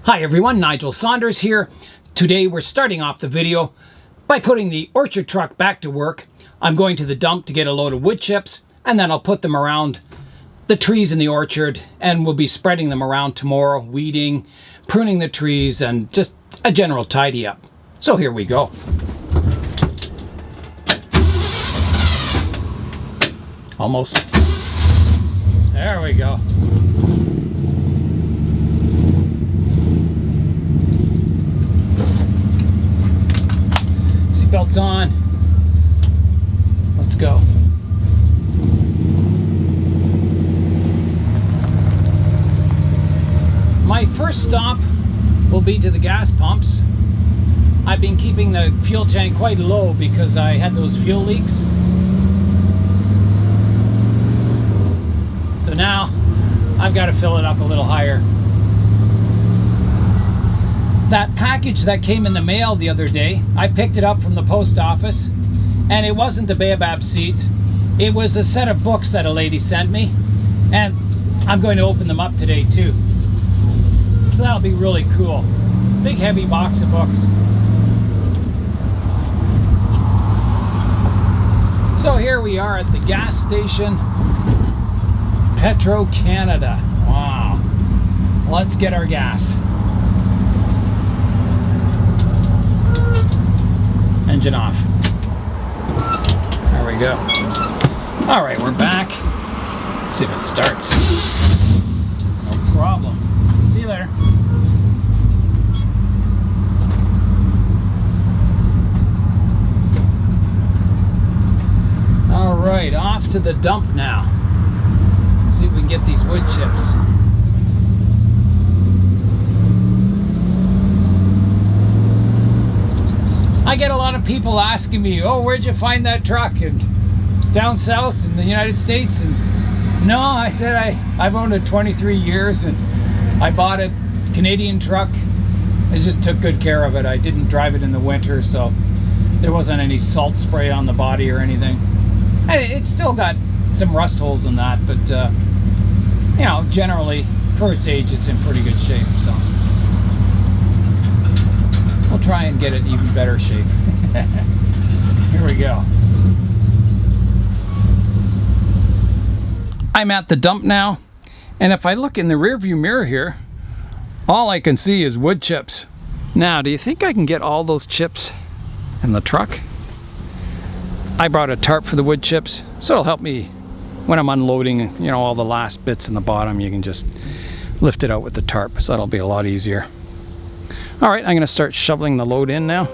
Hi everyone, Nigel Saunders here. Today we're starting off the video by putting the orchard truck back to work. I'm going to the dump to get a load of wood chips, and then I'll put them around the trees in the orchard, and we'll be spreading them around tomorrow, weeding, pruning the trees, and just a general tidy up. So here we go. Almost. There we go. Seatbelts on. Let's go. My first stop will be to the gas pumps. I've been keeping the fuel tank quite low because I had those fuel leaks. So now I've got to fill it up a little higher. That package that came in the mail the other day, I picked it up from the post office, and it wasn't the baobab seeds. It was a set of books that a lady sent me, and I'm going to open them up today too. So that'll be really cool. Big heavy box of books. So here we are at the gas station, Petro Canada. Wow. Let's get our gas. Engine off. There we go. All right, we're back. Let's see if it starts. No problem. See you later. All right, off to the dump now. Let's see if we can get these wood chips. I get a lot of people asking me, oh, where'd you find that truck? And down south in the United States? And no, I said I've owned it 23 years and I bought a Canadian truck. I just took good care of it. I didn't drive it in the winter, so there wasn't any salt spray on the body or anything. And it's still got some rust holes in that, but you know, generally for its age, it's in pretty good shape. So we'll try and get it in even better shape. Here we go. I'm at the dump now, and if I look in the rearview mirror here, all I can see is wood chips. Now, do you think I can get all those chips in the truck? I brought a tarp for the wood chips, so it'll help me when I'm unloading, you know, all the last bits in the bottom. You can just lift it out with the tarp, so that'll be a lot easier. All right, I'm going to start shoveling the load in now.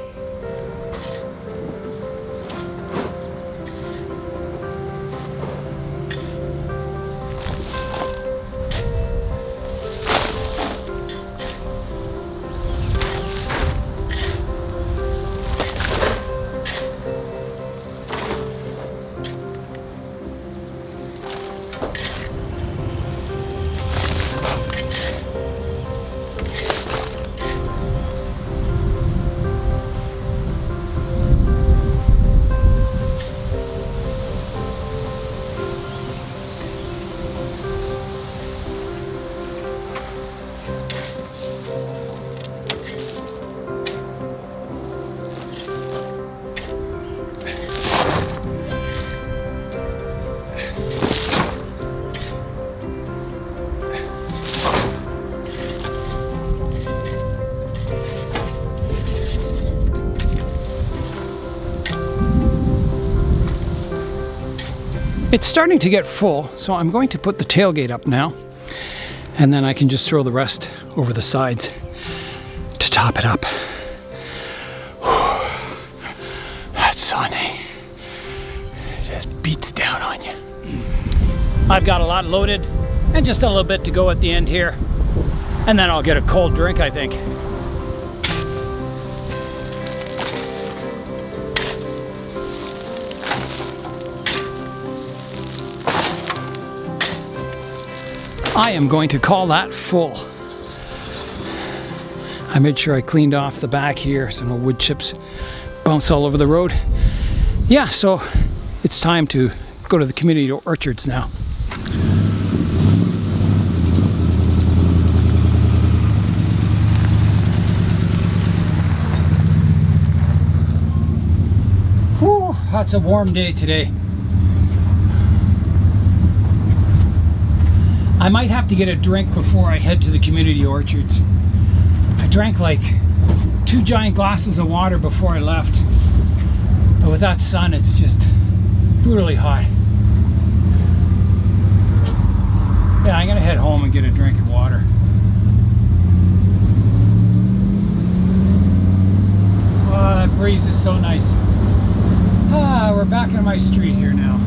It's starting to get full, so I'm going to put the tailgate up now, and then I can just throw the rest over the sides to top it up. That sun, eh? It just beats down on you. I've got a lot loaded and just a little bit to go at the end here, and then I'll get a cold drink, I think. I am going to call that full. I made sure I cleaned off the back here so no wood chips bounce all over the road. Yeah, so it's time to go to the community orchards now. it's a warm day today. I might have to get a drink before I head to the community orchards. I drank like 2 giant glasses of water before I left. But with that sun, it's just brutally hot. Yeah, I'm gonna head home and get a drink of water. Oh, that breeze is so nice. Ah, we're back in my street here now.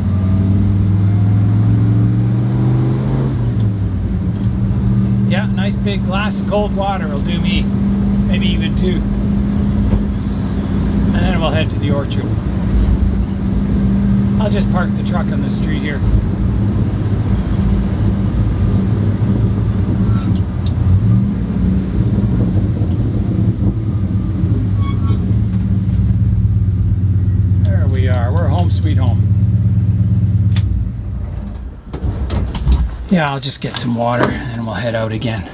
Yeah, nice big glass of cold water will do me. Maybe even 2. And then we'll head to the orchard. I'll just park the truck on the street here. There we are. We're home sweet home. Yeah, I'll just get some water and then we'll head out again.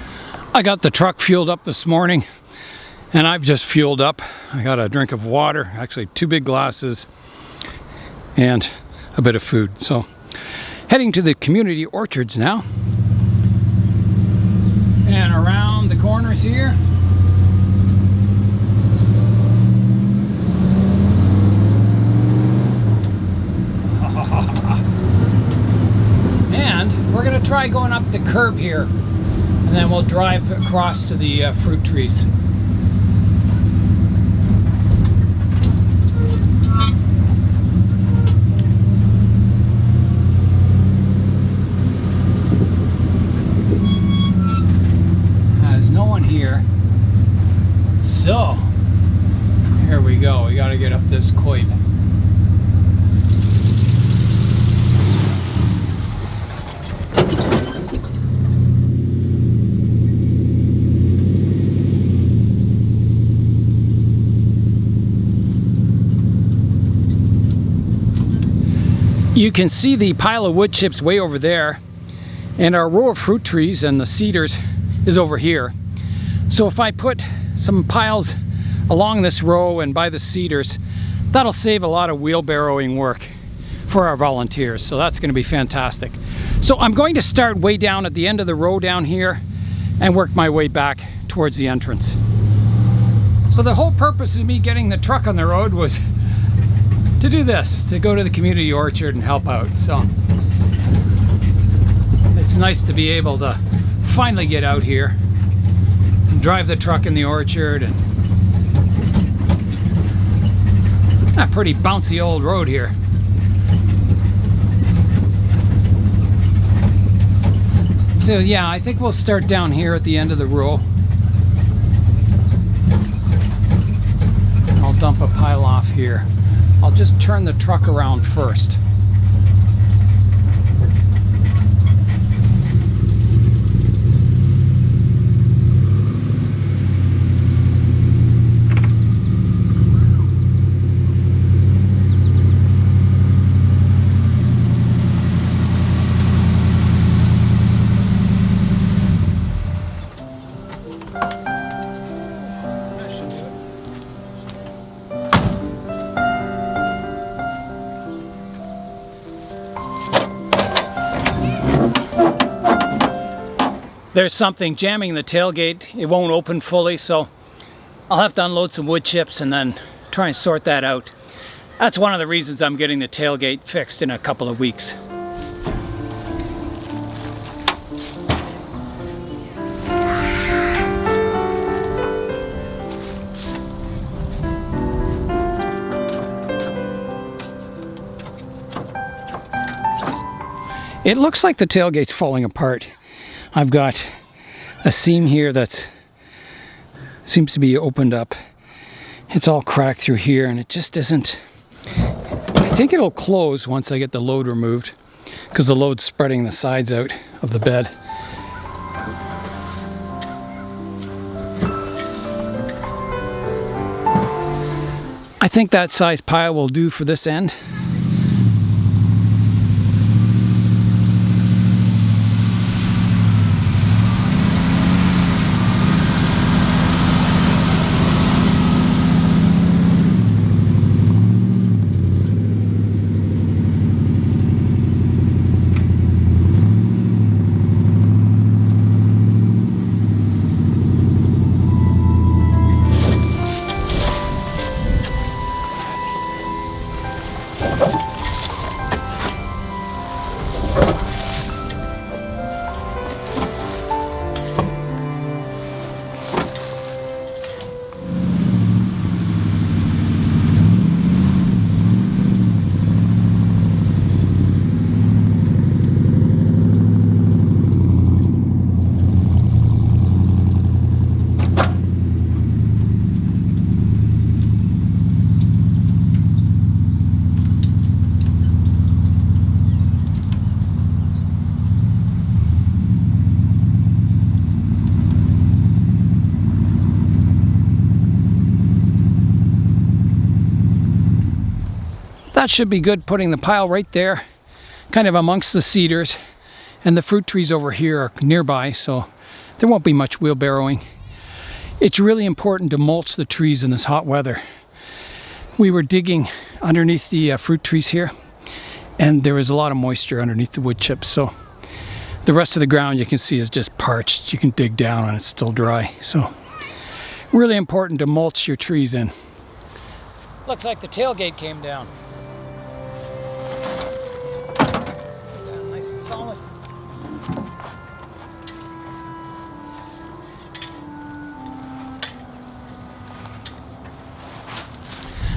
I got the truck fueled up this morning and I've just fueled up. I got a drink of water, actually 2 big glasses, and a bit of food. So heading to the community orchards now. And around the corners here. And we're gonna try going up the curb here, and then we'll drive across to the fruit trees. There's no one here, so here we go. We got to get up this quoit. You can see the pile of wood chips way over there, and our row of fruit trees and the cedars is over here. So if I put some piles along this row and by the cedars, that'll save a lot of wheelbarrowing work for our volunteers. So that's going to be fantastic. So I'm going to start way down at the end of the row down here and work my way back towards the entrance. So the whole purpose of me getting the truck on the road was to do this, to go to the community orchard and help out. So it's nice to be able to finally get out here and drive the truck in the orchard. And a pretty bouncy old road here. So yeah, I think we'll start down here at the end of the row. I'll dump a pile off here. I'll just turn the truck around first. There's something jamming the tailgate. It won't open fully, so I'll have to unload some wood chips and then try and sort that out. That's one of the reasons I'm getting the tailgate fixed in a couple of weeks. It looks like the tailgate's falling apart. I've got a seam here that seems to be opened up. It's all cracked through here and it just isn't. I think it'll close once I get the load removed because the load's spreading the sides out of the bed. I think that size pile will do for this end. That should be good, putting the pile right there, kind of amongst the cedars, and the fruit trees over here are nearby, so there won't be much wheelbarrowing. It's really important to mulch the trees in this hot weather. We were digging underneath the fruit trees here, and there was a lot of moisture underneath the wood chips, so the rest of the ground you can see is just parched. You can dig down and it's still dry, so really important to mulch your trees in. Looks like the tailgate came down. Nice and solid.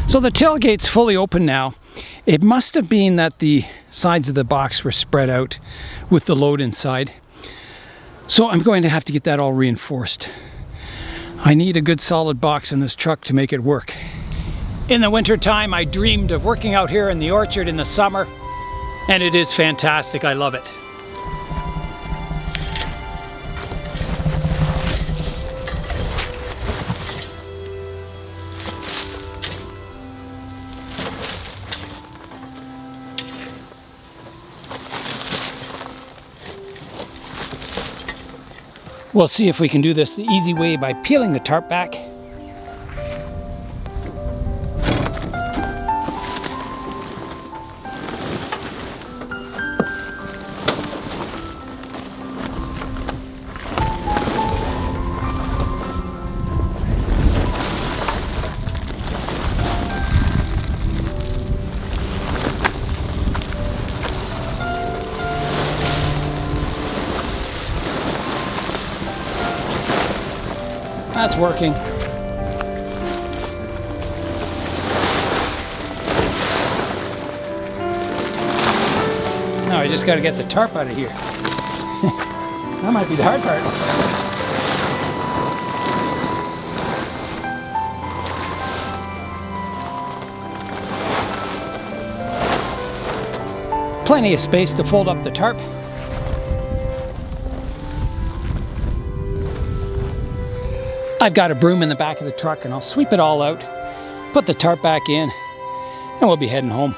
So the tailgate's fully open now. It must have been that the sides of the box were spread out with the load inside. So I'm going to have to get that all reinforced. I need a good solid box in this truck to make it work. In the winter time, I dreamed of working out here in the orchard in the summer, and it is fantastic. I love it. We'll see if we can do this the easy way by peeling the tarp back. That's working. Now I just got to get the tarp out of here. That might be the hard part. Plenty of space to fold up the tarp. I've got a broom in the back of the truck and I'll sweep it all out, put the tarp back in, and we'll be heading home.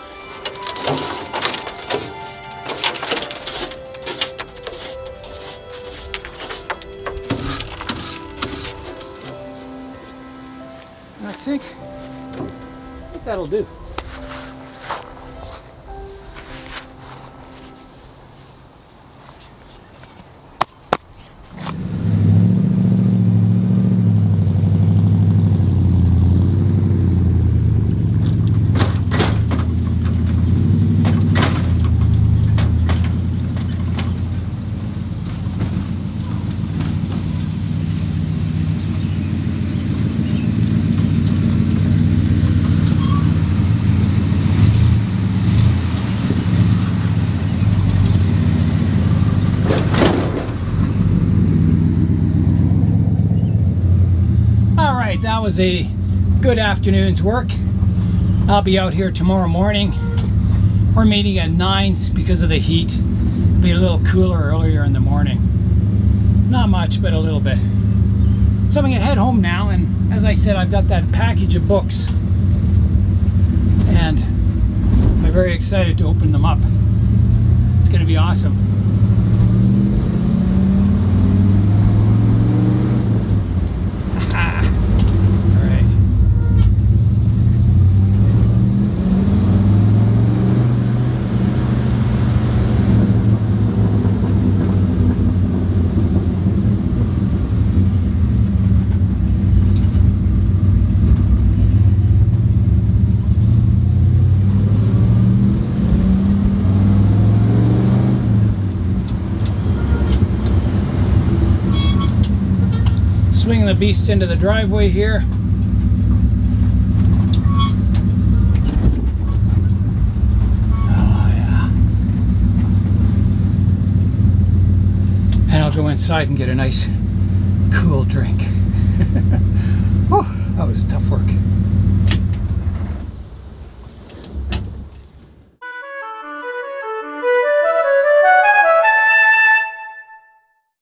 I think that'll do. That was a good afternoon's work. I'll be out here tomorrow morning. We're meeting at 9 because of the heat. It'll be a little cooler earlier in the morning. Not much, but a little bit. So I'm gonna head home now, and as I said, I've got that package of books, and I'm very excited to open them up. It's gonna be awesome. Swinging the beast into the driveway here. Oh yeah. And I'll go inside and get a nice cool drink. Oh, that was tough work.